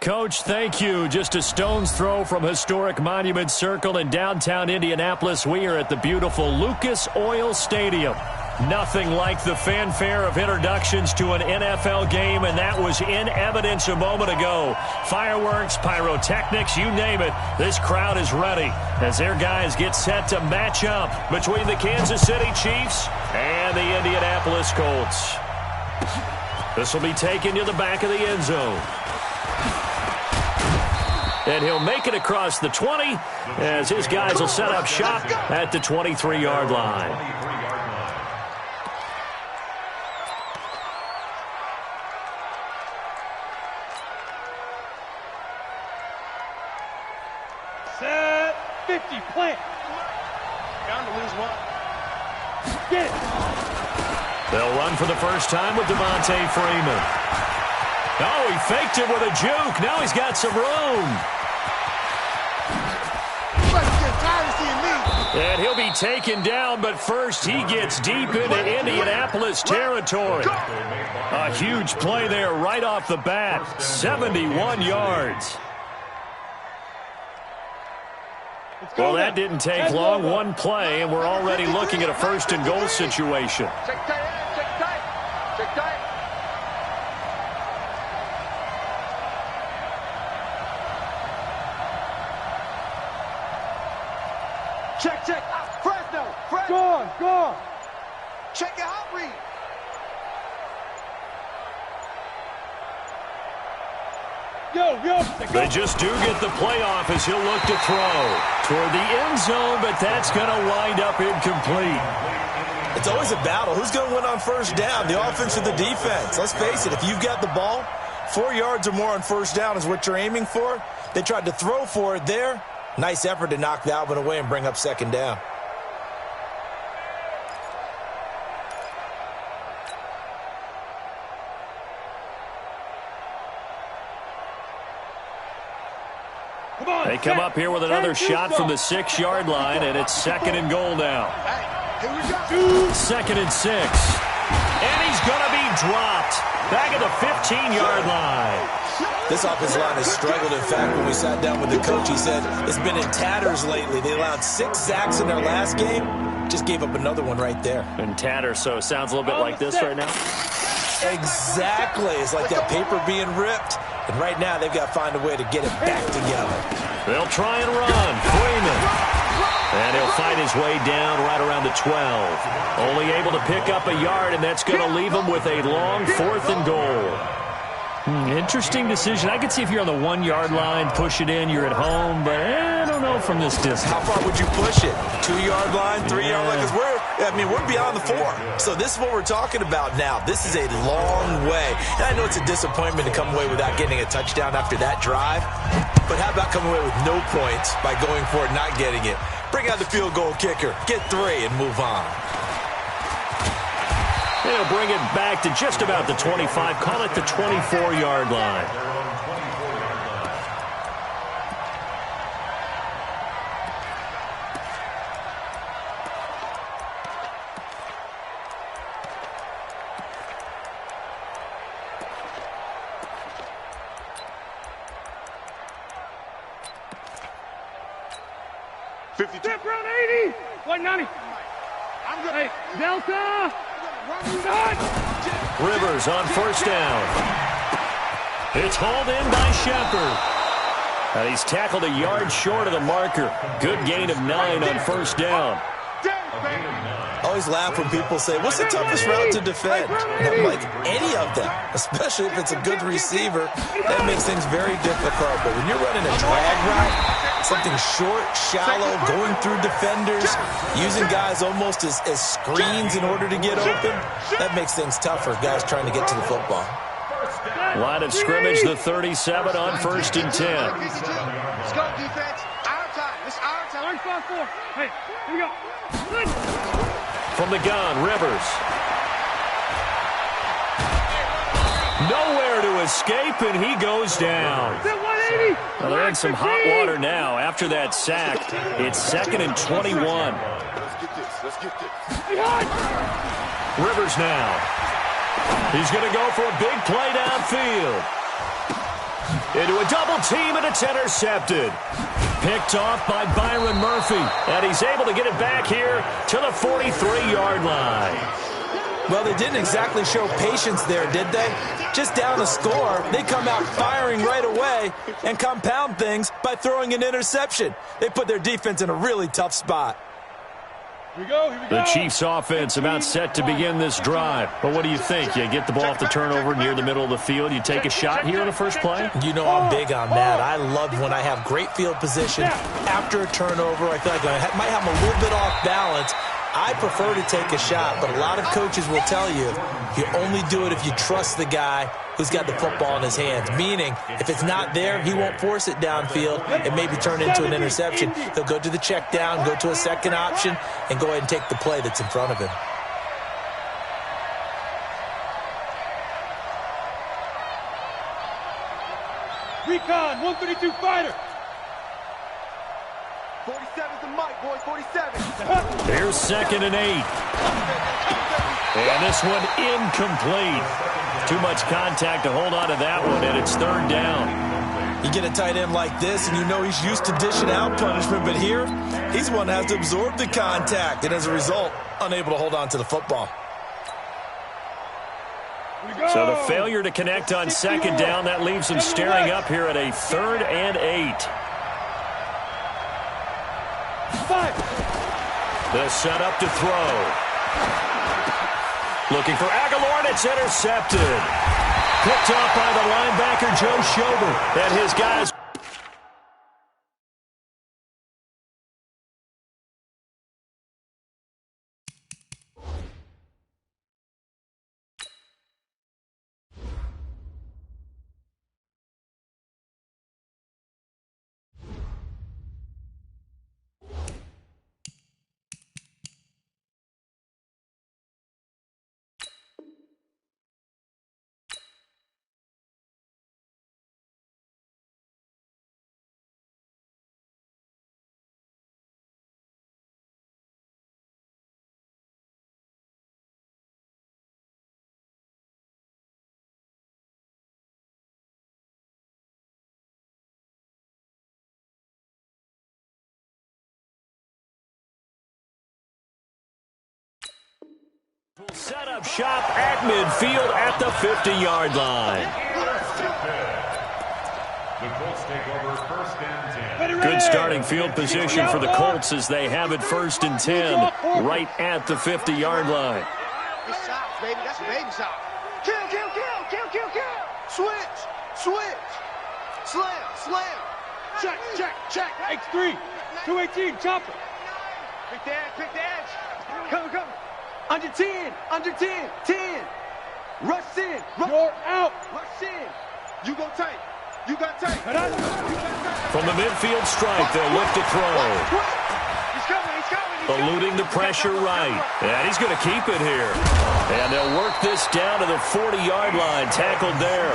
Coach, thank you. Just a stone's throw from historic Monument Circle in downtown Indianapolis. We are at the beautiful Lucas Oil Stadium. Nothing like the fanfare of introductions to an NFL game, and that was in evidence a moment ago. Fireworks, pyrotechnics, you name it. This crowd is ready as their guys get set to match up between the Kansas City Chiefs and the Indianapolis Colts. This will be taken to the back of the end zone. And he'll make it across the 20 as his guys will set up shop at the 23-yard line. Set 50, plant. Down to lose one. Get it. They'll run for the first time with Devontae Freeman. Oh, he faked it with a juke. Now he's got some room. And he'll be taken down, but first he gets deep into Indianapolis territory. A huge play there right off the bat. 71 yards. Well, that didn't take long. One play, and we're already looking at a first and goal situation. Check tight, check tight, check tight. Check. Fresno. Go on. Check your out read. Yo. They just do get the playoff as he'll look to throw toward the end zone, but that's going to wind up incomplete. It's always a battle. Who's going to win on first down, the offense or the defense? Let's face it, if you've got the ball, 4 yards or more on first down is what you're aiming for. They tried to throw for it there. Nice effort to knock that one away and bring up second down. They come up here with another shot from the 6-yard line, and it's second and goal now. Here we go. Second and 6. And he's going to be dropped back at the 15-yard line. This offensive line has struggled. In fact, when we sat down with the coach, he said it's been in tatters lately. They allowed 6 sacks in their last game. Just gave up another one right there. In tatters, so it sounds a little bit like this right now. Exactly. It's like that paper being ripped. And right now, they've got to find a way to get it back together. They'll try and run. Freeman. And he'll fight his way down right around the 12. Only able to pick up a yard, and that's going to leave him with a long 4th and goal. Interesting decision. I could see if you're on the 1-yard line, push it in, you're at home, but I don't know from this distance. How far would you push it? 2-yard line, 3-yard line? Because we're beyond the 4. So this is what we're talking about now. This is a long way. And I know it's a disappointment to come away without getting a touchdown after that drive. But how about coming away with no points by going for it, not getting it? Bring out the field goal kicker, get 3, and move on. They'll bring it back to just about the 25. Call it the 24-yard line. Step around 80. 190. I'm good. Hey, Delta. Rivers on first down. It's hauled in by Shepard. And he's tackled a yard short of the marker. Good gain of 9 on first down. I always laugh when people say, what's the toughest route to defend? And I'm like, any of them, especially if it's a good receiver. That makes things very difficult. But when you're running a drag route, something short, shallow, going through defenders, using guys almost as screens in order to get open, that makes things tougher, guys trying to get to the football. Line of scrimmage, the 37 on first and 10. Let's go, defense. Our time. It's our time. 4. Hey, here we go. Good. From the gun, Rivers. Nowhere to escape, and he goes down. Well, they're in some hot water now after that sack. It's second and 21. Let's get this. Rivers now. He's going to go for a big play downfield. Into a double team, and it's intercepted. Picked off by Byron Murphy, and he's able to get it back here to the 43-yard line. Well, they didn't exactly show patience there, did they? Just down a score, they come out firing right away and compound things by throwing an interception. They put their defense in a really tough spot. Here we go. The Chiefs offense about set to begin this drive. But what do you think? You get the ball off the turnover near the middle of the field. You take a shot here on the first play? You know I'm big on that. I love when I have great field position after a turnover. I feel like I might have them a little bit off balance. I prefer to take a shot, but a lot of coaches will tell you you only do it if you trust the guy who's got the football in his hands. Meaning, if it's not there, he won't force it downfield and maybe turn it into an interception. He'll go to the check down, go to a second option, and go ahead and take the play that's in front of him. Recon, 132 fighter. 47's the mic, boys, 47. Here's 2nd and 8. And this one incomplete. Too much contact to hold on to that one, and it's 3rd down. You get a tight end like this, and you know he's used to dishing out punishment, but here, he's the one that has to absorb the contact, and as a result, unable to hold on to the football. So the failure to connect on 2nd down, that leaves him staring up here at a 3rd and 8. The setup to throw. Looking for Aguilar, and it's intercepted. Picked off by the linebacker, Joe Schobert, and his guys. Set up shop at midfield at the 50-yard line. The Colts take over 1st and 10. Good starting field position for the Colts as they have it 1st and 10 right at the 50-yard line. It's shots, baby. That's a baby shot. Kill, kill, kill, kill, kill, kill. Switch, switch. Slam, slam. Check, check, check. X3. 218, chopper. Pick the edge, pick the edge. Come, come. Under 10, under 10, 10. Rush in. You're out. Rush in. You go tank. You got tank. From the midfield stripe, they'll look to throw. He's coming, he's coming. Eluding the pressure right. And he's going to keep it here. And they'll work this down to the 40-yard line. Tackled there.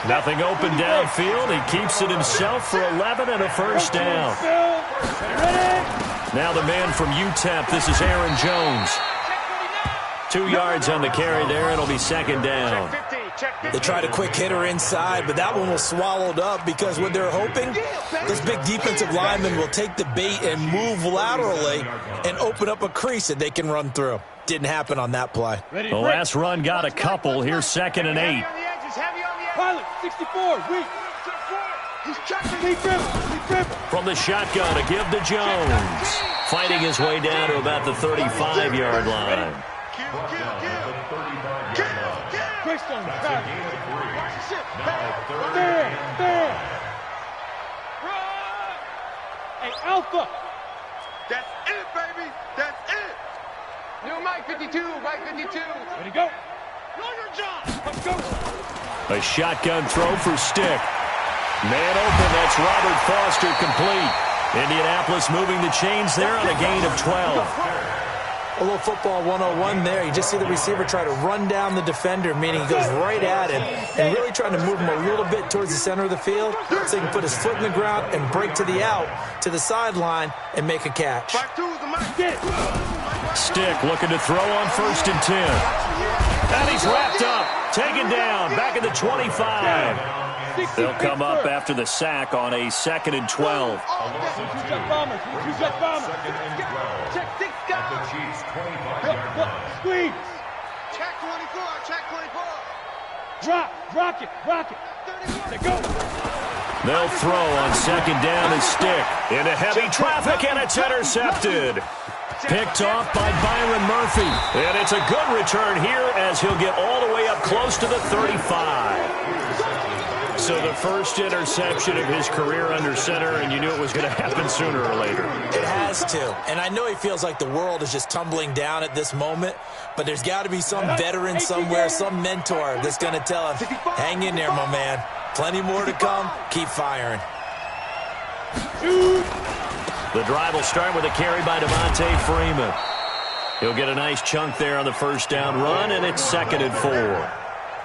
Nothing open downfield. He keeps it himself for 11 and a 1st down. Now the man from UTEP, this is Aaron Jones. 2 yards on the carry there. It'll be 2nd down. They tried a quick hitter inside, but that one was swallowed up because what they're hoping, those big defensive linemen will take the bait and move laterally and open up a crease that they can run through. Didn't happen on that play. The last run got a couple. Here's 2nd and 8. Pilot, 64, weak. He's checking. From the shotgun, a give to Jones. Fighting his way down to about the 35-yard line. Hey, Alpha. That's it, baby. That's it. New Mike 52, Mike 52. Ready to go. Lawyer John. Let's go. A shotgun throw for Stick. Man open, that's Robert Foster complete. Indianapolis moving the chains there on a gain of 12. A little football 101 there. You just see the receiver try to run down the defender, meaning he goes right at him and really trying to move him a little bit towards the center of the field so he can put his foot in the ground and break to the out, to the sideline, and make a catch. Stick looking to throw on 1st and 10. And he's wrapped up, taken down, back at the 25. They'll come up after the sack on a 2nd and 12. Squeeze. Check 24. Check 24. Drop. Rock it. Let go. They'll throw on 2nd down and stick into heavy traffic, and it's intercepted. Picked off by Byron Murphy. And it's a good return here as he'll get all the way up close to the 35. So the first interception of his career under center, and you knew it was going to happen sooner or later. It has to. And I know he feels like the world is just tumbling down at this moment, but there's got to be some veteran somewhere, some mentor that's going to tell him, hang in there, my man. Plenty more to come. Keep firing. The drive will start with a carry by Devontae Freeman. He'll get a nice chunk there on the first down run, and it's 2nd and 4.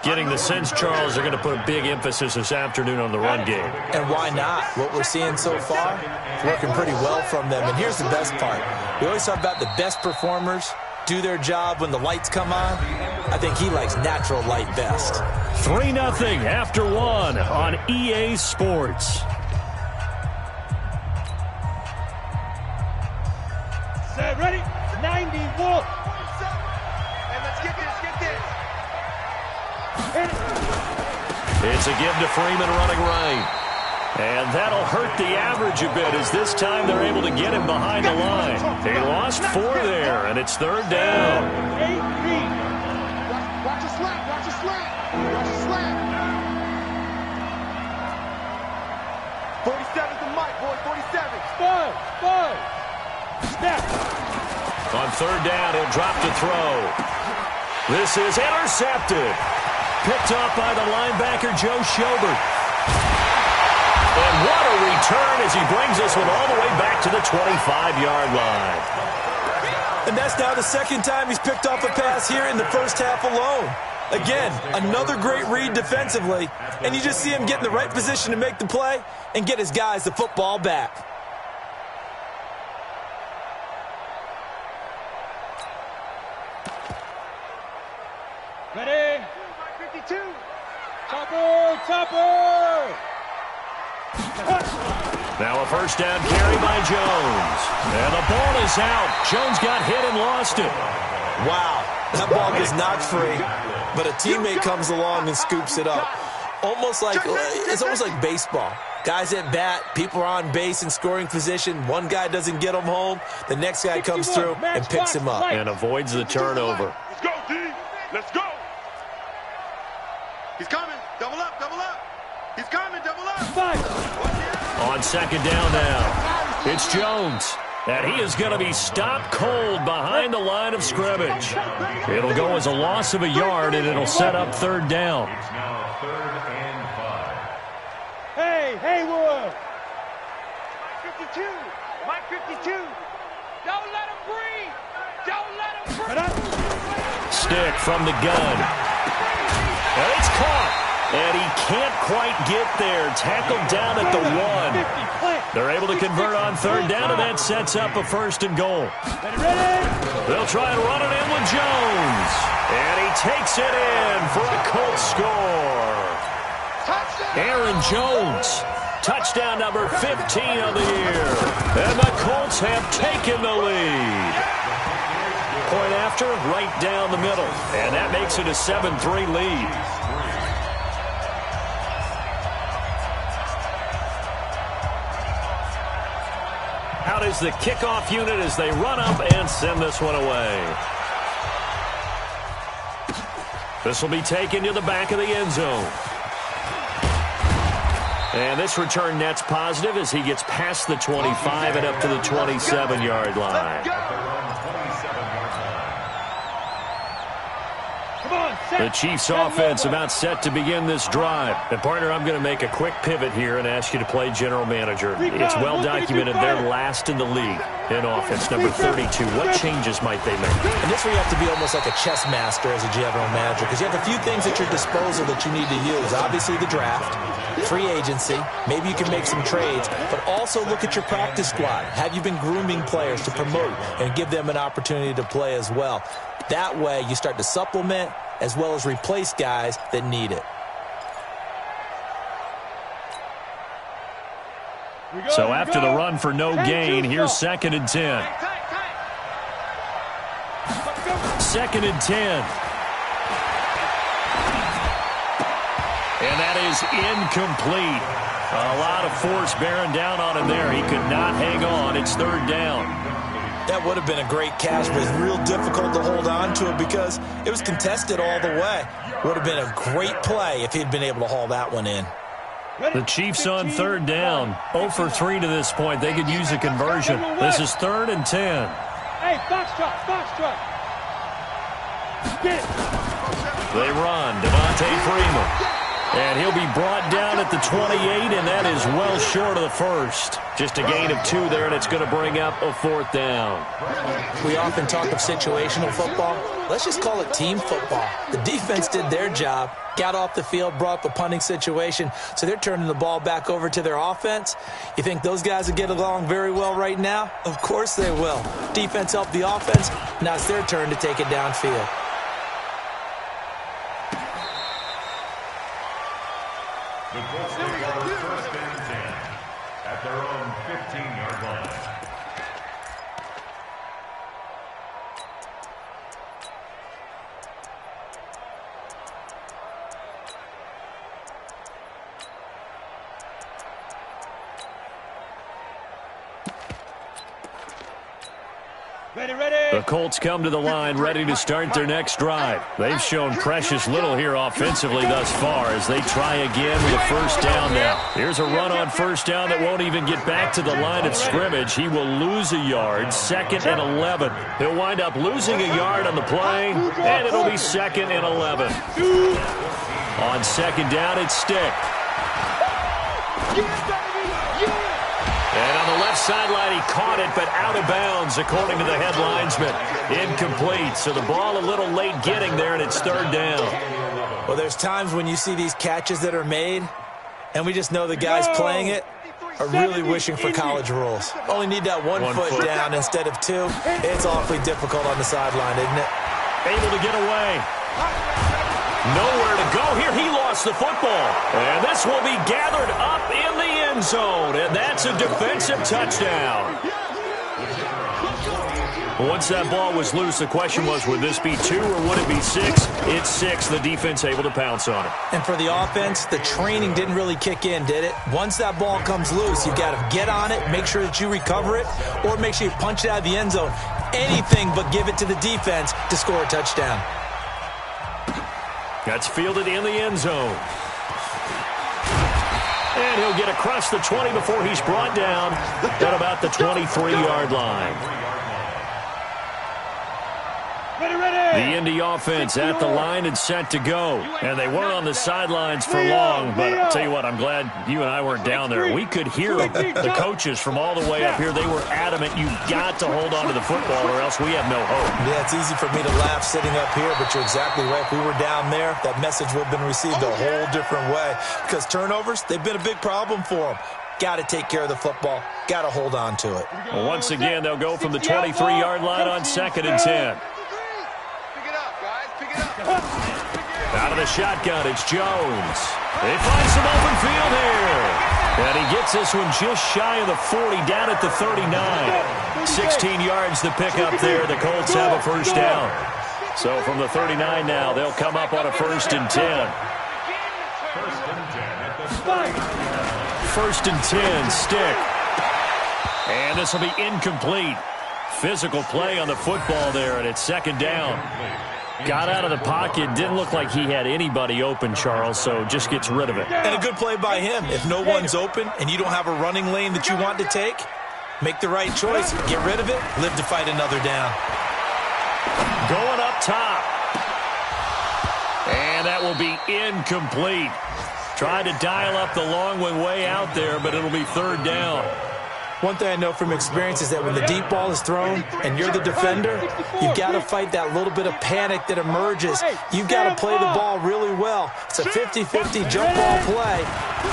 Getting the sense, Charles, they're going to put a big emphasis this afternoon on the run game. And why not? What we're seeing so far, it's working pretty well from them. And here's the best part. We always talk about the best performers do their job when the lights come on. I think he likes natural light best. 3-0 after 1 on EA Sports. Set, ready? 90 Wolf. And let's get this. It's a give to Freeman running right. And that'll hurt the average a bit as this time they're able to get him behind the line. They lost 4 there, and it's 3rd down. Watch a slant. Watch a slant. 47's the mic, boys. 47. Five. Snap. On 3rd down, he'll drop to throw. This is intercepted. Picked off by the linebacker, Joe Schobert. And what a return as he brings this one all the way back to the 25-yard line. And that's now the 2nd time he's picked off a pass here in the first half alone. Again, another great read defensively. And you just see him get in the right position to make the play and get his guys the football back. Ready? 52. Topper. Now a first down carry by Jones. And the ball is out. Jones got hit and lost it. Wow, that ball gets knocked free, but a teammate comes along and scoops it up. It's almost like baseball. Guys at bat, people are on base in scoring position. One guy doesn't get him home. The next guy comes through and picks him up. And avoids the turnover. Let's go, D. Let's go. He's coming. Double up. He's coming. Double up. On 2nd down now, it's Jones. And he is going to be stopped cold behind the line of scrimmage. It'll go as a loss of a yard, and it'll set up 3rd down. It's now 3rd and 5. Hey, Haywood. Mike 52. Don't let him breathe. Stick from the gun. And it's caught. And he can't quite get there. Tackled down at the 1. They're able to convert on 3rd down, and that sets up a 1st and goal. They'll try and run it in with Jones. And he takes it in for a Colts score. Aaron Jones, touchdown number 15 of the year. And the Colts have taken the lead. Point after, right down the middle. And that makes it a 7-3 lead. Out is the kickoff unit as they run up and send this one away. This will be taken to the back of the end zone. And this return net's positive as he gets past the 25 and up to the 27-yard line. The Chiefs offense about set to begin this drive. And partner, I'm going to make a quick pivot here and ask you to play general manager. It's well documented they're last in the league in offense, number 32. What changes might they make? And this where you have to be almost like a chess master as a general manager, because you have a few things at your disposal that you need to use. Obviously the draft, free agency, maybe you can make some trades, but also look at your practice squad. Have you been grooming players to promote and give them an opportunity to play as well? That way you start to supplement as well as replace guys that need it. So after the run for no gain, here's 2nd and 10. 2nd and 10. And that is incomplete. A lot of force bearing down on him there. He could not hang on. It's 3rd down. That would have been a great catch, but it's real difficult to hold on to it because it was contested all the way. Would have been a great play if he'd been able to haul that one in. The Chiefs on 3rd down. 0 for 3 to this point. They could use a conversion. This is 3rd and 10. Hey, foxtrot. Get it. They run. Devontae Freeman. And he'll be brought down at the 28, and that is well short of the first. Just a gain of 2 there, and it's going to bring up a 4th down. We often talk of situational football. Let's just call it team football. The defense did their job, got off the field, brought up a punting situation, so they're turning the ball back over to their offense. You think those guys will get along very well right now? Of course they will. Defense helped the offense. Now it's their turn to take it downfield. The Colts take over 1st and 10 at their own 15-yard line. The Colts come to the line ready to start their next drive. They've shown precious little here offensively thus far as they try again with a 1st down now. Here's a run on 1st down that won't even get back to the line of scrimmage. He will lose a yard, 2nd and 11. He'll wind up losing a yard on the play, and it'll be 2nd and 11. On 2nd down, it's Stick. And on the left sideline, he caught it, but out of bounds, according to the head linesman. Incomplete, so the ball a little late getting there, and it's 3rd down. Well, there's times when you see these catches that are made, and we just know the guys playing it are really wishing for college rules. Only need that one foot down instead of 2. It's awfully difficult on the sideline, isn't it? Able to get away. Nowhere to go here. He lost the football. And this will be gathered up in the end zone. And that's a defensive touchdown. Once that ball was loose, the question was, would this be 2 or would it be 6? It's 6. The defense able to pounce on it. And for the offense, the training didn't really kick in, did it? Once that ball comes loose, you've got to get on it, make sure that you recover it, or make sure you punch it out of the end zone. Anything but give it to the defense to score a touchdown. That's fielded in the end zone. And he'll get across the 20 before he's brought down at about the 23-yard line. The Indy offense at the line and set to go. And they weren't on the sidelines for long, but I'll tell you what, I'm glad you and I weren't down there. We could hear the coaches from all the way up here. They were adamant, you've got to hold on to the football or else we have no hope. Yeah, it's easy for me to laugh sitting up here, but you're exactly right. If we were down there, that message would have been received a whole different way. Because turnovers, they've been a big problem for them. Got to take care of the football. Got to hold on to it. Well, once again, they'll go from the 23-yard line on 2nd and 10. Out of the shotgun, it's Jones. They find some open field here. And he gets this one just shy of the 40, down at the 39. 16 yards to pick up there. The Colts have a 1st down. So from the 39 now, they'll come up on a 1st and 10. 1st and 10, Stick. And this will be incomplete. Physical play on the football there, and it's 2nd down. Got out of the pocket. Didn't look like he had anybody open, Charles, so just gets rid of it. And a good play by him. If no one's open and you don't have a running lane that you want to take, make the right choice. Get rid of it. Live to fight another down. Going up top. And that will be incomplete. Tried to dial up the long one way out there, but it'll be 3rd down. One thing I know from experience is that when the deep ball is thrown and you're the defender, you've got to fight that little bit of panic that emerges. You've got to play the ball really well. It's a 50-50 jump ball play.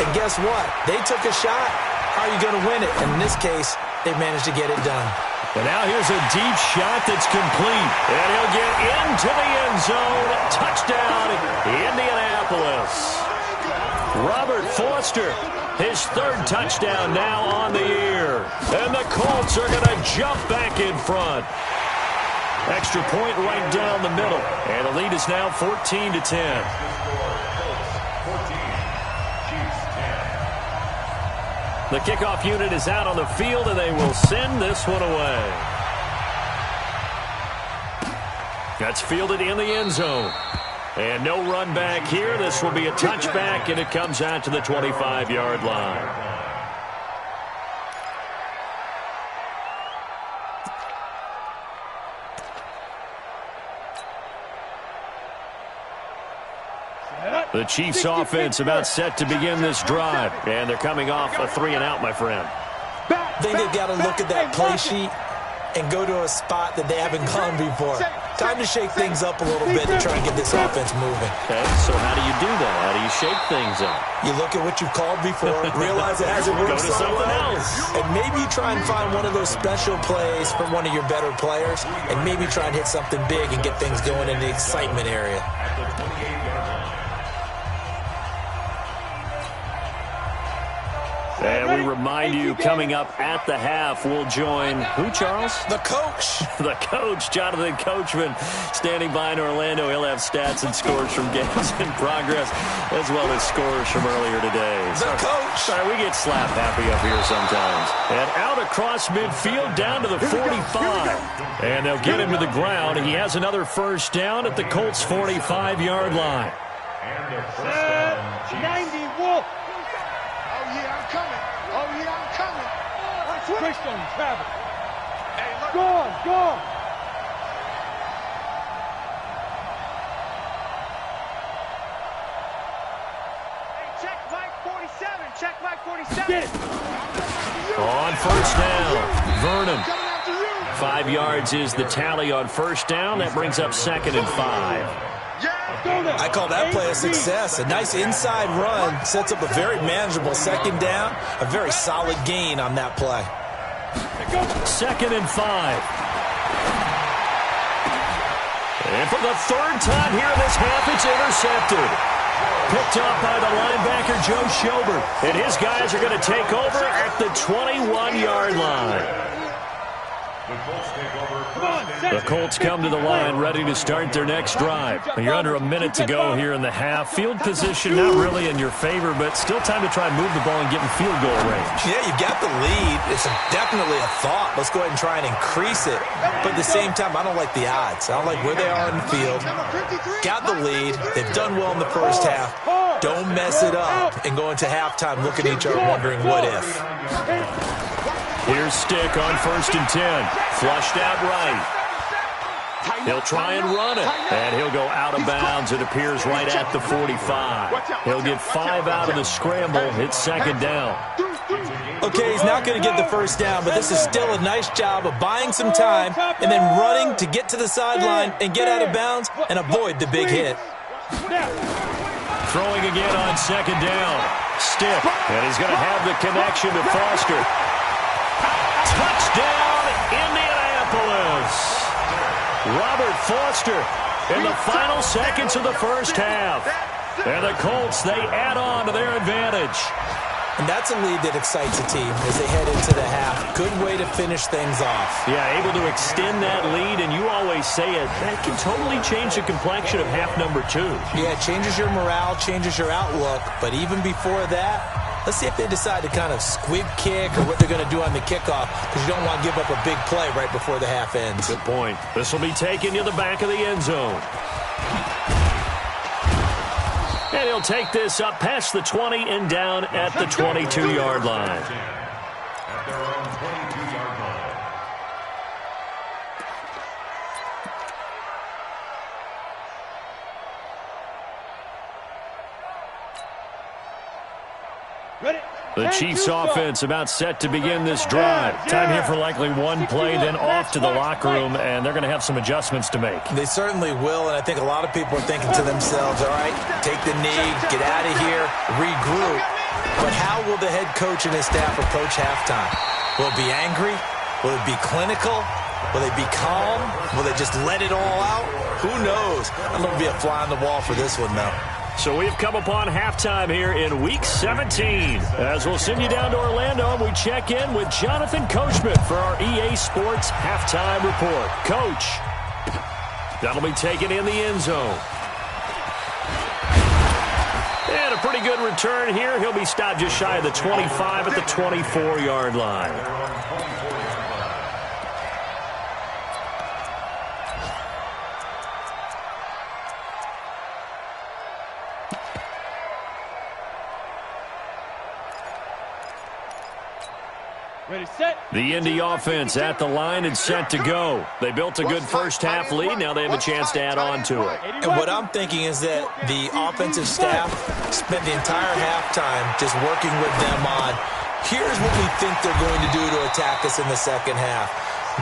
And guess what? They took a shot. How are you going to win it? And in this case, they managed to get it done. And now here's a deep shot that's complete. And he'll get into the end zone. Touchdown, Indianapolis. Robert Foster, his third touchdown now on the year. And the Colts are going to jump back in front. Extra point right down the middle. And the lead is now 14-10. The kickoff unit is out on the field, and they will send this one away. That's fielded in the end zone. And no run back here. This will be a touchback, and it comes out to the 25-yard line. The Chiefs offense about set to begin this drive. And they're coming off a 3-and-out, my friend. I think they've got to look at that play sheet and go to a spot that they haven't gone before. Time to shake things up a little bit to try and get this offense moving. Okay, so how do you do that? How do you shake things up? You look at what you've called before, realize it hasn't worked Go to something else. and maybe try and find one of those special plays from one of your better players, and maybe try and hit something big and get things going in the excitement area. And we remind you, coming up at the half, we'll join who, Charles? The coach. The coach, Jonathan Coachman, standing by in Orlando. He'll have stats and scores from games in progress, as well as scores from earlier today. The coach. Sorry, we get slap happy up here sometimes. And out across midfield, down to the 45. And they'll get him to the ground. He has another first down at the Colts' 45-yard line. And the first down, Chiefs. 90 Wolf. Twist on Travis. Hey, look. Go. Hey, check Mike 47. Check Mike 47. Get it. On first down, Vernon. 5 yards is the tally on first down. That brings up 2nd and 5. I call that play a success. A nice inside run sets up a very manageable second down. A very solid gain on that play. 2nd and 5. And for the third time here in this half, it's intercepted. Picked up by the linebacker, Joe Schobert. And his guys are going to take over at the 21-yard line. The Colts come to the line ready to start their next drive. You're under a minute to go here in the half. Field position not really in your favor, but still time to try and move the ball and get in field goal range. Yeah, you got the lead. It's definitely a thought. Let's go ahead and try and increase it. But at the same time, I don't like the odds. I don't like where they are in the field. Got the lead. They've done well in the first half. Don't mess it up and go into halftime looking at each other wondering what if. Here's Stick on 1st and 10. Flushed out right. He'll try and run it, and he'll go out of bounds. It appears right at the 45. He'll get 5 out of the scramble. It's 2nd down. Okay, he's not going to get the first down, but this is still a nice job of buying some time and then running to get to the sideline and get out of bounds and avoid the big hit. Throwing again on 2nd down. Stick, and he's going to have the connection to Foster. Touchdown, Indianapolis. Robert Foster in the final seconds of the first half. And the Colts, they add on to their advantage. And that's a lead that excites a team as they head into the half. Good way to finish things off. Yeah, able to extend that lead, and you always say it, that can totally change the complexion of half number 2. Yeah, it changes your morale, changes your outlook. But even before that, let's see if they decide to kind of squib kick or what they're going to do on the kickoff, because you don't want to give up a big play right before the half ends. Good point. This will be taken to the back of the end zone. And he'll take this up past the 20 and down at the 22-yard line. At their own 22-yard line. The Chiefs offense about set to begin this drive. Time here for likely one play, then off to the locker room, and they're going to have some adjustments to make. They certainly will, and I think a lot of people are thinking to themselves, all right, take the knee, get out of here, regroup. But how will the head coach and his staff approach halftime? Will it be angry? Will it be clinical? Will they be calm? Will they just let it all out? Who knows? I'm going to be a fly on the wall for this one, though. So we've come upon halftime here in Week 17. As we'll send you down to Orlando, and we check in with Jonathan Coachman for our EA Sports Halftime Report. Coach, that'll be taken in the end zone. And a pretty good return here. He'll be stopped just shy of the 25 at the 24-yard line. Ready, set. The Indy offense at the line and set to go. They built a good first-half lead. Now they have a chance to add on to it. And what I'm thinking is that the offensive staff spent the entire halftime just working with them on, here's what we think they're going to do to attack us in the second half.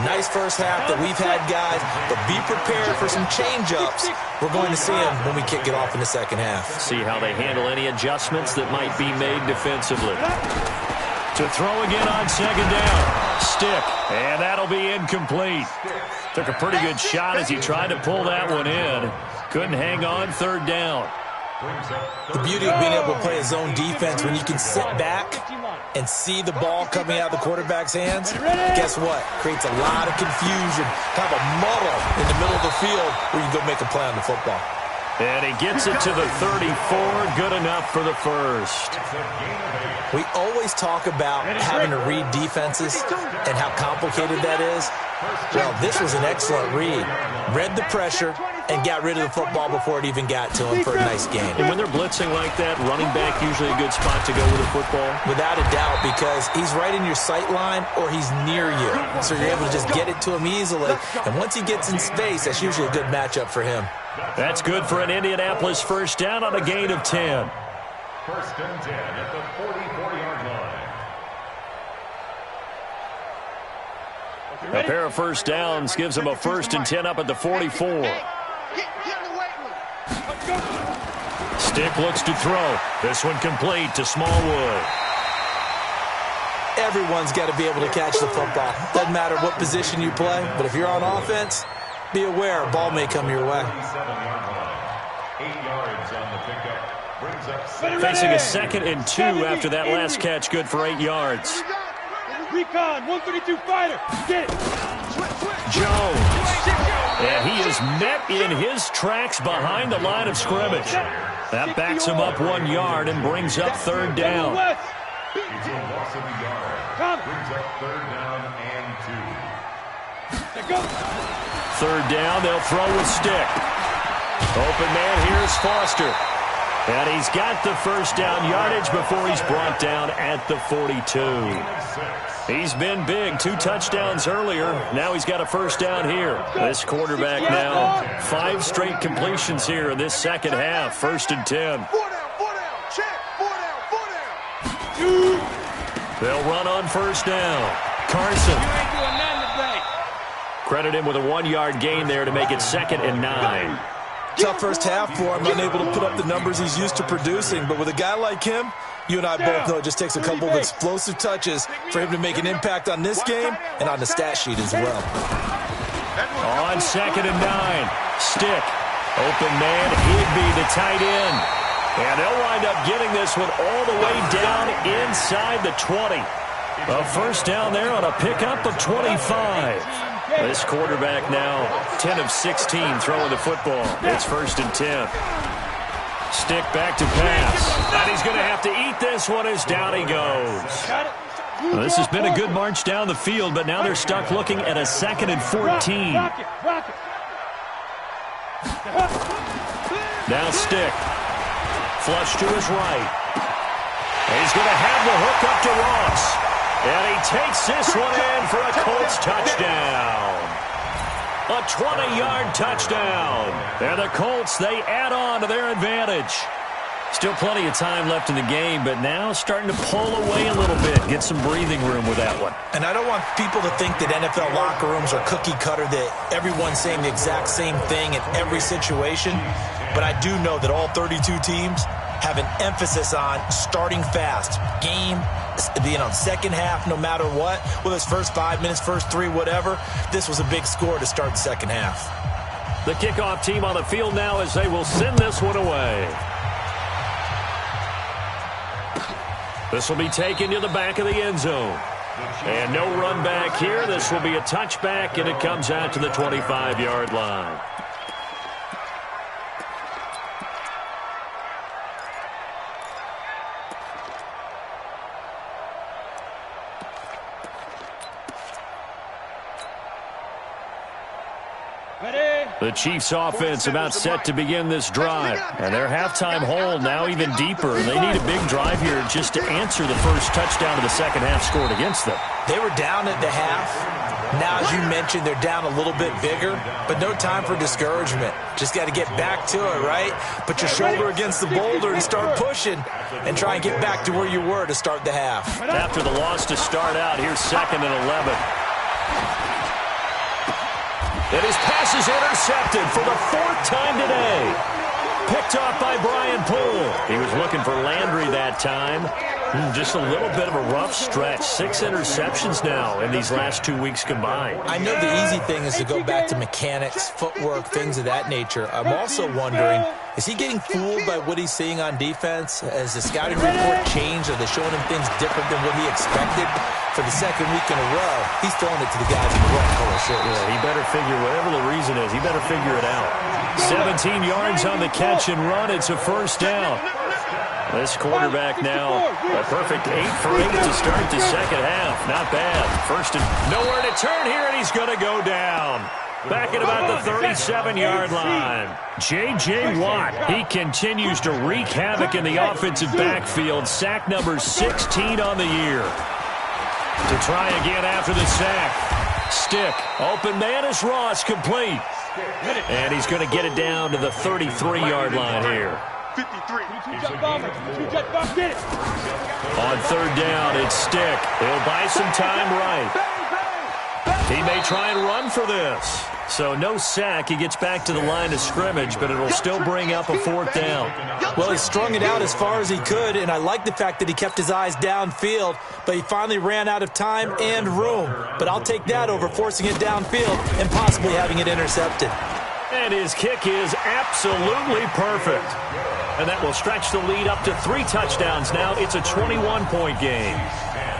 Nice first half that we've had, guys, but be prepared for some change-ups. We're going to see them when we kick it off in the second half. See how they handle any adjustments that might be made defensively. To throw again on second down. Stick. And that'll be incomplete. Took a pretty good shot as he tried to pull that one in. Couldn't hang on third down. The beauty of being able to play a zone defense when you can sit back and see the ball coming out of the quarterback's hands, guess what? Creates a lot of confusion, kind of a muddle in the middle of the field where you can go make a play on the football. And he gets it to the 34. Good enough for the first. We always talk about having to read defenses and how complicated that is. Well, this was an excellent read. Read the pressure and got rid of the football before it even got to him for a nice game. And when they're blitzing like that, running back usually a good spot to go with the football? Without a doubt, because he's right in your sight line or he's near you. So you're able to just get it to him easily. And once he gets in space, that's usually a good matchup for him. That's good for an Indianapolis first down on a gain of 10. First and 10 at the 44-yard line. A pair of first downs gives him a first and 10 up at the 44. Stick looks to throw. This one complete to Smallwood. Everyone's got to be able to catch the football. Doesn't matter what position you play, but if you're on offense, be aware a ball may come your way. 8 yards on the pickup. Brings up Facing a second and 2 after that last catch, good for 8 yards. Recon, 132 fighter. Get it. Jones. And he is met in his tracks behind the line of scrimmage. That backs him up 1 yard and brings up third down. It's a loss of a yard. Brings up third down and 2. Third down, they'll throw with Stick. Open man, here's Foster. And he's got the first down yardage before he's brought down at the 42. He's been big, 2 touchdowns earlier. Now he's got a first down here. This quarterback now, 5 straight completions here in this second half. First and 10. 4 down, check, 4 down. They'll run on first down. Carson. Credit him with a 1-yard gain there to make it second and 9. Tough first half for him, unable to put up the numbers he's used to producing. But with a guy like him, you and I both know it just takes a couple of explosive touches for him to make an impact on this game and on the stat sheet as well. On second and 9, Stick. Open man, Higby, the tight end. And they'll wind up getting this one all the way down inside the 20. A first down there on a pickup of 25. This quarterback now 10 of 16 throwing the football. It's first and 10. Stick back to pass. And he's going to have to eat this one as down he goes. Well, this has been a good march down the field, but now they're stuck looking at a second and 14. Now Stick. Flush to his right. And he's going to have the hook up to Ross. And he takes this one in for a Colts touchdown. A 20-yard touchdown. And the Colts, they add on to their advantage. Still plenty of time left in the game, but now starting to pull away a little bit. Get some breathing room with that one. And I don't want people to think that NFL locker rooms are cookie cutter, that everyone's saying the exact same thing in every situation. But I do know that all 32 teams have an emphasis on starting fast. Game, second half, no matter what. Whether it's first 5 minutes, first 3, whatever. This was a big score to start the second half. The kickoff team on the field now as they will send this one away. This will be taken to the back of the end zone. And no run back here. This will be a touchback, and it comes out to the 25-yard line. The Chiefs' offense about set to begin this drive. And their halftime hole now even deeper. And they need a big drive here just to answer the first touchdown of the second half scored against them. They were down at the half. Now, as you mentioned, they're down a little bit bigger, but no time for discouragement. Just got to get back to it, right? Put your shoulder against the boulder and start pushing and try and get back to where you were to start the half. After the loss to start out, here's 2nd and 11. And his pass is intercepted for the 4th time today. Picked off by Brian Poole. He was looking for Landry that time. Just a little bit of a rough stretch. 6 interceptions now in these last 2 weeks combined. I know the easy thing is to go back to mechanics, footwork, things of that nature. I'm also wondering, is he getting fooled by what he's seeing on defense? Has the scouting report changed? Are they showing him things different than what he expected? For the 2nd week in a row, he's throwing it to the guys in the red color shirts. Yeah, he better figure, whatever the reason is, he better figure it out. 17 yards on the catch and run. It's a 1st down. This quarterback now, a perfect 8 for 8 to start the second half. Not bad. First and nowhere to turn here, and he's going to go down. Back at about the 37-yard line. J.J. Watt, he continues to wreak havoc in the offensive backfield. Sack number 16 on the year. To try again after the sack. Stick. Open man is Ross, complete. And he's going to get it down to the 33-yard line here. 53. On 3rd down, it's Stick. He'll buy some time right. He may try and run for this. So no sack. He gets back to the line of scrimmage, but it'll still bring up a 4th down. Well, he strung it out as far as he could, and I like the fact that he kept his eyes downfield, but he finally ran out of time and room. But I'll take that over forcing it downfield and possibly having it intercepted. And his kick is absolutely perfect. And that will stretch the lead up to 3 touchdowns now. It's a 21-point game.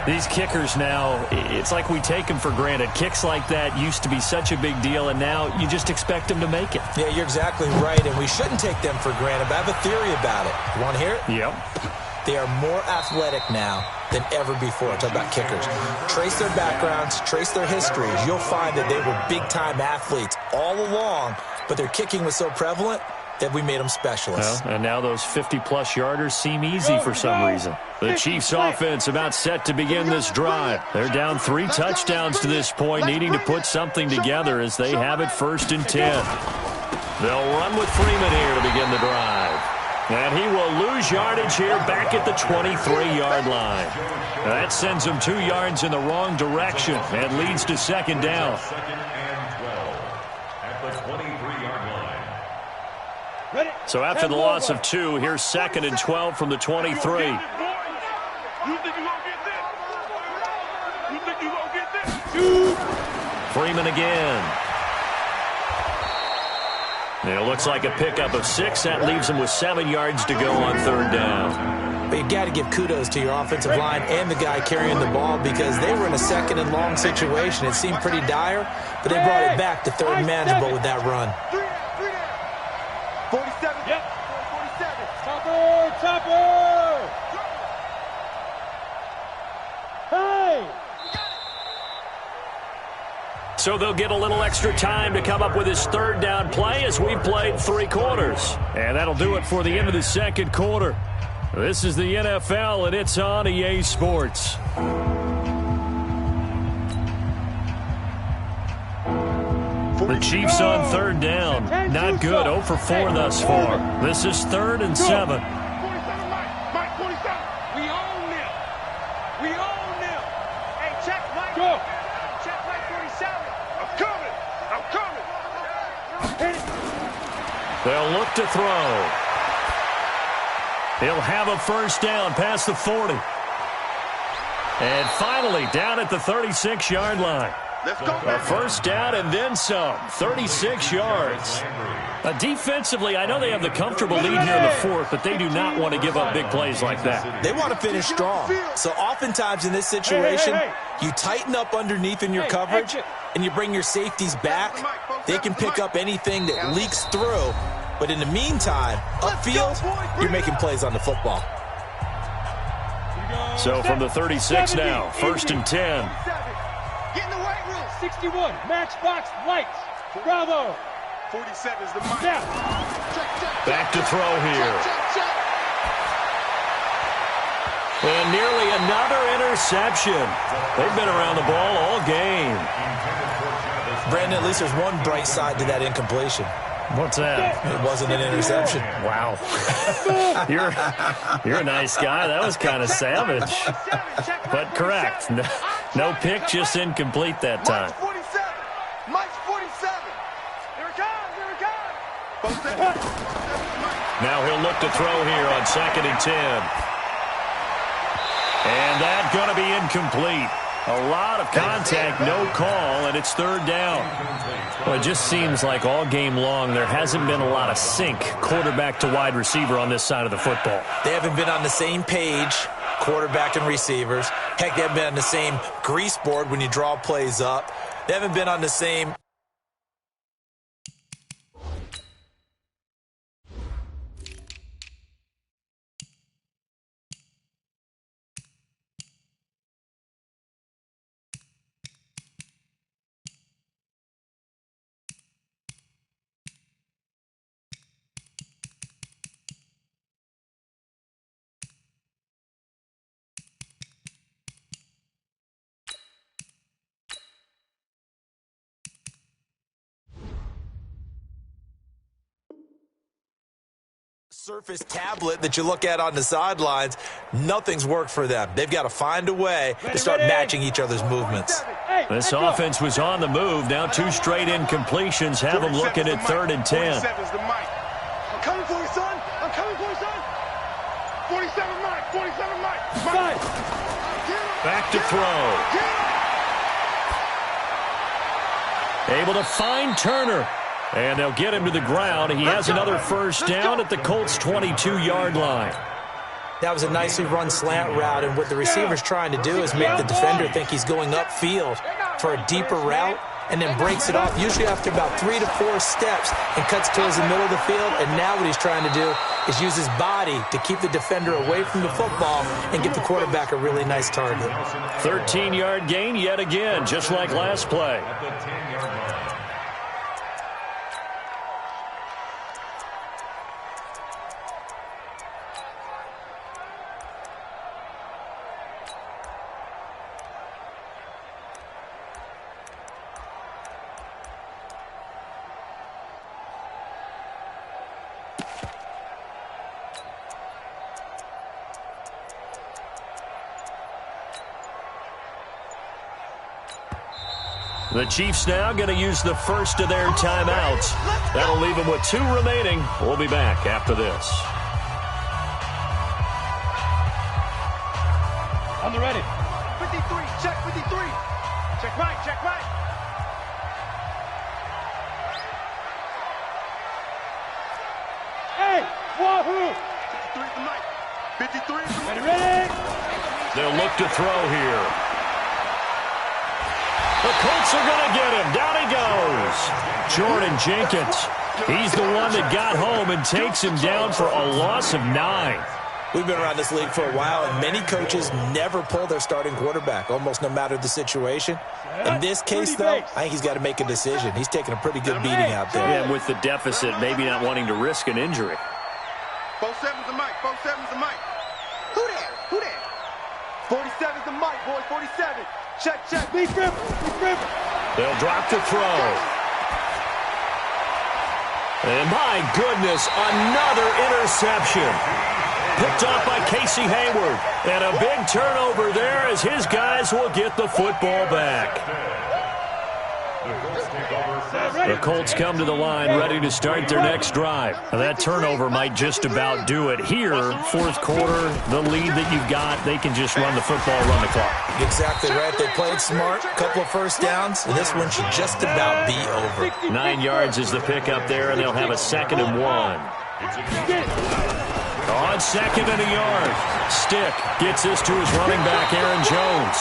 These kickers now, it's like we take them for granted. Kicks like that used to be such a big deal, and now you just expect them to make it. Yeah, you're exactly right, and we shouldn't take them for granted, but I have a theory about it. You want to hear it? Yep. They are more athletic now than ever before. Talk about kickers. Trace their backgrounds, trace their histories. You'll find that they were big-time athletes all along, but their kicking was so prevalent that we made them specialists. Well, and now those 50-plus yarders seem easy for some reason. The Chiefs' offense about set to begin this drive. They're down 3 touchdowns to this point, needing to put something together as they have it 1st and 10. They'll run with Freeman here to begin the drive. And he will lose yardage here back at the 23-yard line. That sends him 2 yards in the wrong direction and leads to 2nd down. 2nd and 12 at the 23-yard line. So after the loss of 2, here's 2nd and 12 from the 23. You think you're going to get this? You think you're going to get this? Freeman again. It looks like a pickup of 6. That leaves him with 7 yards to go on 3rd down. But you got to give kudos to your offensive line and the guy carrying the ball because they were in a 2nd and long situation. It seemed pretty dire, but they brought it back to 3rd and manageable with that run. 47. Yep. 47. Chopper! Hey! So they'll get a little extra time to come up with his 3rd down play as we've played 3 quarters. And that'll do it for the end of the 2nd quarter. This is the NFL, and it's on EA Sports. The Chiefs on 3rd down. Not good. 0 for 4 thus far. This is 3rd and 7. 47, Mike, 47. We own them. We own them. Hey, check Mike. Go. Check Mike 47. I'm coming. I'm coming. They'll look to throw. He'll have a 1st down past the 40. And finally down at the 36-yard line. Let's go. A first down and then some. 36 yards. Defensively, I know they have the comfortable lead here in the fourth, but they do not want to give up big plays like that. They want to finish strong. So oftentimes in this situation, you tighten up underneath in your coverage, and you bring your safeties back. They can pick up anything that leaks through. But in the meantime, upfield, you're making plays on the football. So from the 36 now, first and 10. Get in the right room. 61, matchbox lights. Bravo. 47 is the mic. Snap. Back to throw here. Check. And nearly another interception. They've been around the ball all game. Brandon, at least there's one bright side to that incompletion. What's that? It wasn't an interception. Wow. You're a nice guy. That was kind of savage. But correct. No pick, just incomplete that time. Mike's 47. Here it comes. Now he'll look to throw here on second and 10. And that's going to be incomplete. A lot of contact, no call, and it's third down. Well, it just seems like all game long there hasn't been a lot of sync quarterback to wide receiver on this side of the football. They haven't been on the same page, quarterback and receivers. Heck, they haven't been on the same grease board when you draw plays up. They haven't been on the same... surface tablet that you look at on the sidelines. Nothing's worked for them. They've got to find a way to start matching each other's movements. This offense was on the move. Now two straight incompletions have them looking at third and 10. I'm coming for you, son. I'm coming for you, son. 47 Mike. 47 Mike. Back to throw. Able to find Turner. And they'll get him to the ground. He has another first down at the Colts' 22-yard line. That was a nicely run slant route, and what the receiver's trying to do is make the defender think he's going upfield for a deeper route, and then breaks it off, usually after about 3 to 4 steps, and cuts towards the middle of the field. And now what he's trying to do is use his body to keep the defender away from the football and give the quarterback a really nice target. 13-yard gain yet again, just like last play. The Chiefs now going to use the first of their timeouts. That'll leave them with 2 remaining. We'll be back after this. On the ready. 53. Check 53. Check right. Check right. Hey, wahoo! 53 is the mic. 53 is the mic. Ready? They'll look to throw here. The Colts are going to get him. Down he goes. Jordan Jenkins. He's the one that got home and takes him down for a loss of 9. We've been around this league for a while, and many coaches never pull their starting quarterback, almost no matter the situation. In this case, though, I think he's got to make a decision. He's taking a pretty good beating out there. Yeah, with the deficit, maybe not wanting to risk an injury. 47's the mic. 47's the mic. Who there? Who there? 47's the mic, boy. 47. Check. Big grip. They'll drop to throw. And my goodness, another interception. Picked off by Casey Hayward. And a big turnover there as his guys will get the football back. The Colts come to the line ready to start their next drive. Now, that turnover might just about do it here. Fourth quarter, the lead that you've got, they can just run the football, run the clock. Exactly right. They played smart, couple of first downs, and this one should just about be over. 9 yards is the pickup there, and they'll have a 2nd and 1. On 2nd and a yard. Stick gets this to his running back, Aaron Jones.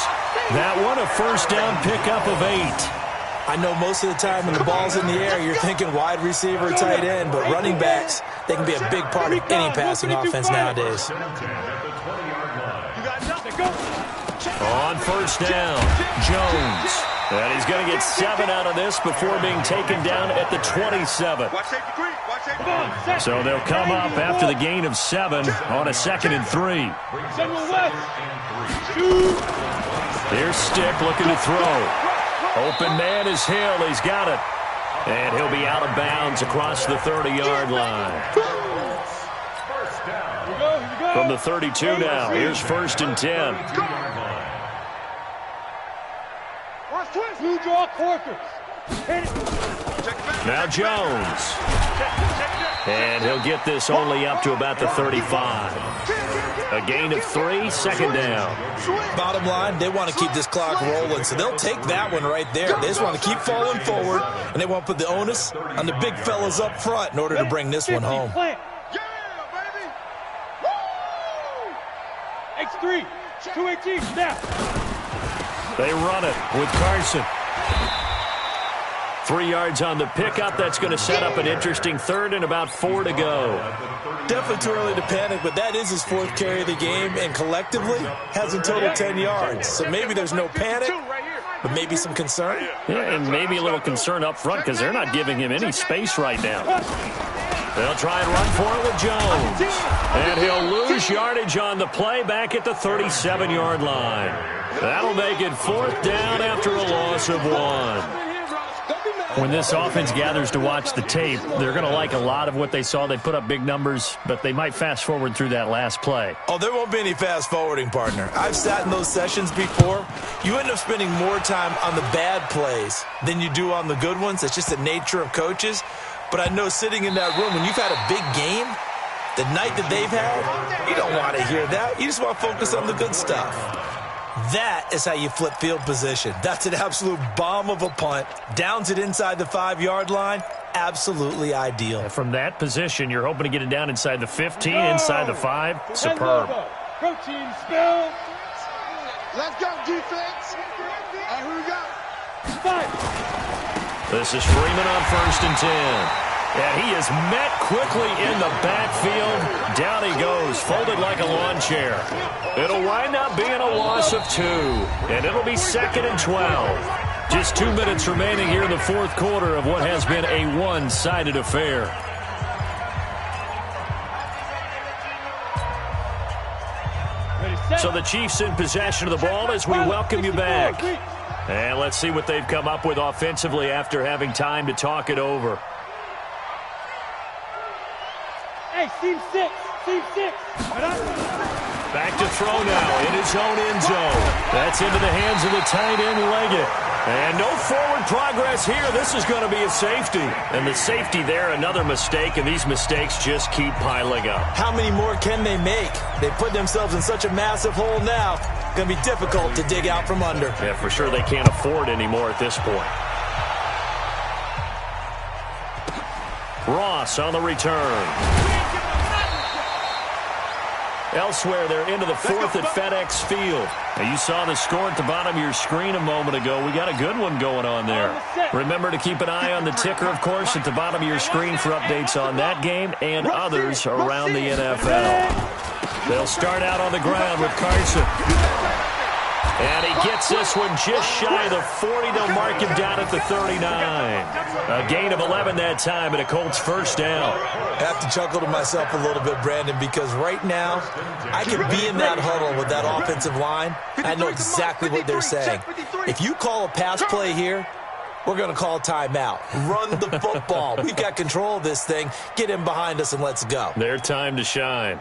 That one, a first down pickup of 8. I know most of the time when the ball's in the air, you're thinking wide receiver, tight end, but running backs, they can be a big part of any passing offense nowadays. On first down, Jones. And he's going to get 7 out of this before being taken down at the 27. So they'll come up after the gain of 7 on a 2nd and 3. Here's Stick looking to throw. Open man is Hill. He's got it. And he'll be out of bounds across the 30-yard line. From the 32 now, here's 1st and 10. Now Jones. And he'll get this only up to about the 35. A gain of 3, 2nd down. Bottom line, they want to keep this clock rolling, so they'll take that one right there. They just want to keep falling forward, and they want to put the onus on the big fellas up front in order to bring this one home. X3, 218, snap. They run it with Carson. 3 yards on the pickup. That's going to set up an interesting 3rd and about 4 to go. Definitely too early to panic, but that is his 4th carry of the game, and collectively has in total 10 yards. So maybe there's no panic, but maybe some concern. Yeah, and maybe a little concern up front because they're not giving him any space right now. They'll try and run for it with Jones. And he'll lose yardage on the play back at the 37-yard line. That'll make it 4th down after a loss of 1. When this offense gathers to watch the tape, they're going to like a lot of what they saw. They put up big numbers, but they might fast forward through that last play. Oh, there won't be any fast forwarding, partner. I've sat in those sessions before. You end up spending more time on the bad plays than you do on the good ones. It's just the nature of coaches. But I know sitting in that room, when you've had a big game, the night that they've had, you don't want to hear that. You just want to focus on the good stuff. That is how you flip field position. That's an absolute bomb of a punt. Downs it inside the 5-yard line. Absolutely ideal. And from that position, you're hoping to get it down inside the 15, inside the 5. Superb. Protein spill. Let's go, defense. And who we got? This is Freeman on 1st and 10. And he is met quickly in the backfield. Down he goes, folded like a lawn chair. It'll wind up being a loss of 2. And it'll be 2nd and 12. Just 2 minutes remaining here in the 4th quarter of what has been a one-sided affair. So the Chiefs in possession of the ball as we welcome you back. And let's see what they've come up with offensively after having time to talk it over. Hey, seam 6. Back to throw now in his own end zone. That's into the hands of the tight end, Leggett. And no forward progress here. This is going to be a safety. And the safety there, another mistake, and these mistakes just keep piling up. How many more can they make? They put themselves in such a massive hole now. Going to be difficult to dig out from under. Yeah, for sure they can't afford anymore at this point. Ross on the return. Elsewhere, they're into the 4th at FedEx Field. Now, you saw the score at the bottom of your screen a moment ago. We got a good one going on there. Remember to keep an eye on the ticker, of course, at the bottom of your screen for updates on that game and others around the NFL. They'll start out on the ground with Carson. And he gets this one just shy of the 40. They'll mark him down at the 39. A gain of 11 that time and a Colts first down. I have to chuckle to myself a little bit, Brandon, because right now I could be in that huddle with that offensive line. I know exactly what they're saying. If you call a pass play here, we're going to call timeout. Run the football. We've got control of this thing. Get him behind us and let's go. Their time to shine.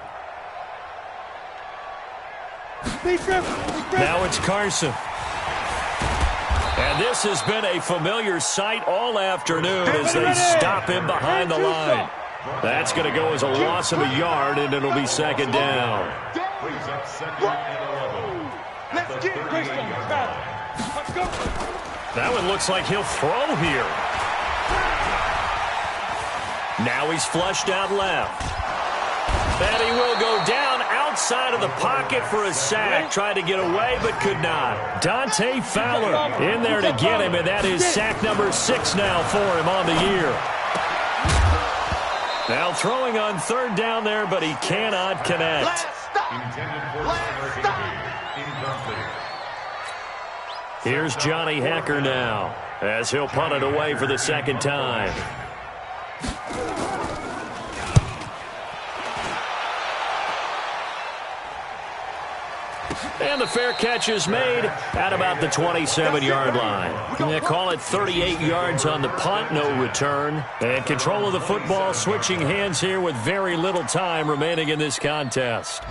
Now it's Carson. And this has been a familiar sight all afternoon as they stop him behind the line. That's going to go as a loss of a yard, and it'll be second down. Brings up second and 11. Let's get Let's go. That one looks like he'll throw here. Now he's flushed out left. And he will go down outside of the pocket for a sack. Tried to get away, but could not. Dante Fowler in there to get him, and that is sack number 6 now for him on the year. Now throwing on third down there, but he cannot connect. Here's Johnny Hacker now, as he'll punt it away for the second time. And the fair catch is made at about the 27-yard line. They call it 38 yards on the punt, no return. And control of the football switching hands here with very little time remaining in this contest.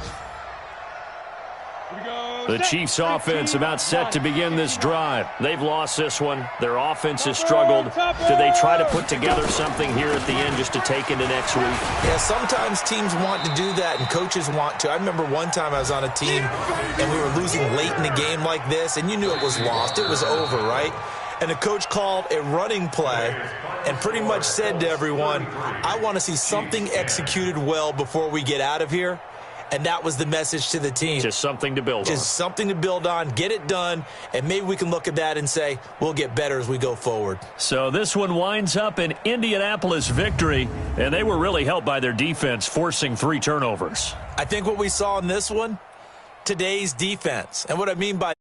The Chiefs' offense about set to begin this drive. They've lost this one. Their offense has struggled. Do they try to put together something here at the end just to take into next week? Yeah, sometimes teams want to do that and coaches want to. I remember one time I was on a team and we were losing late in the game like this, and you knew it was lost. It was over, right? And the coach called a running play and pretty much said to everyone, I want to see something executed well before we get out of here. And that was the message to the team. Just something to build on. Just something to build on, get it done, and maybe we can look at that and say, we'll get better as we go forward. So this one winds up an Indianapolis victory, and they were really helped by their defense, forcing 3 turnovers. I think what we saw in this one, today's defense. And what I mean by